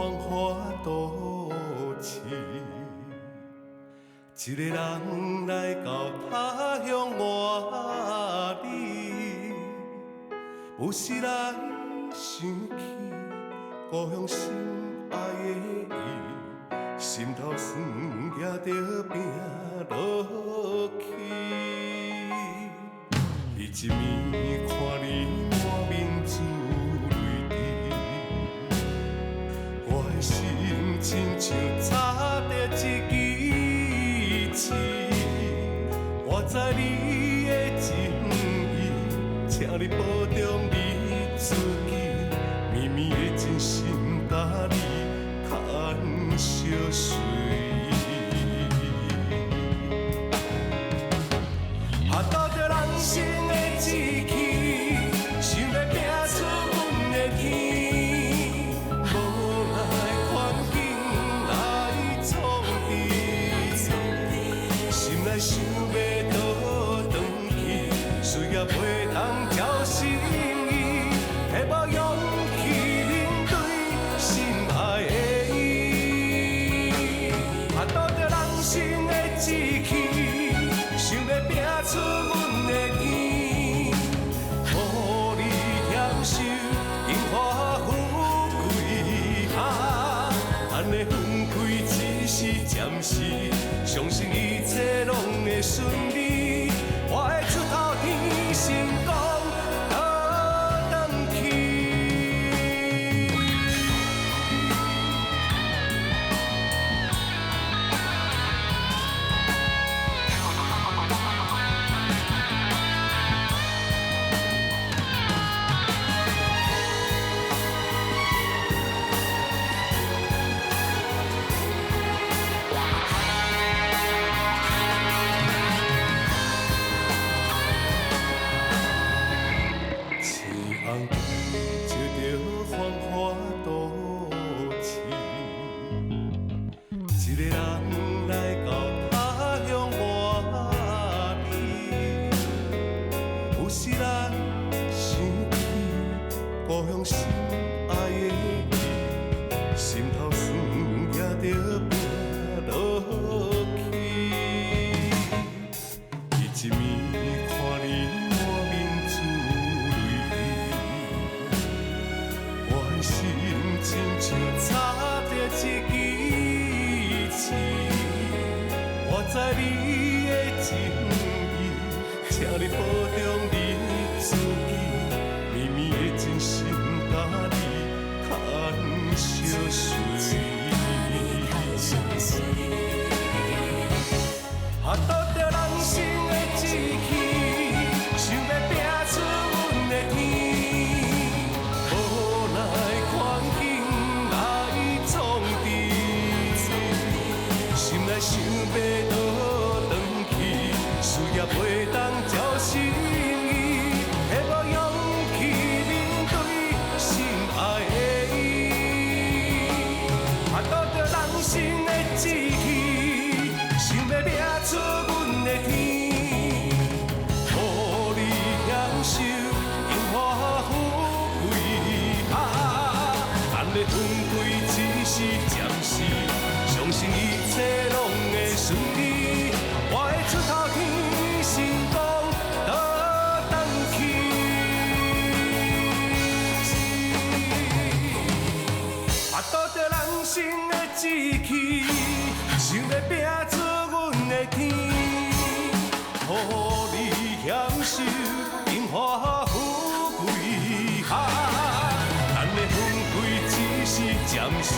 繁华都市，一个人来到他乡外里，有时来想起故乡心爱的伊，心头酸夹着拼落去。伊一暝看你满面珠泪滴，我的心亲像插着一支刺。我知你的情意，请你保重你自己，绵绵的真心搭你叹烧水。斗着人生的志气，想要拼出阮的天，无奈环境来创治，心内想要倒转去，需要袂通照心意，会无勇气面对心爱的伊。斗着人生的志气，想要拼出阮的天，予你享受荣华富贵啊！咱的分开只是暂时，相信一切拢会顺利。我会出头天，成功倒转去。照着繁华都市，一个人来到他乡外里，有时咱想起故乡心爱的伊，心头酸夹着拼落去。伊一暝看你满面珠心亲像插着一支刺，我知你的情意，请你保重你自己，绵绵的真心搭你叹烧水。斗着人生的志气，想要拼出阮的天。无奈环境来创治，心内想要倒转去，需要袂当照心意，会无勇气面对心爱的伊。斗着人生的志气，想要拼出阮的天，予你享受荣华富贵啊！咱的分开只是暂时，相信一切拢会顺利。我会出头天，成功倒转去。斗着人生的志气，想要拼出阮的天，予你享受荣华富贵啊！咱的分开只是暂时。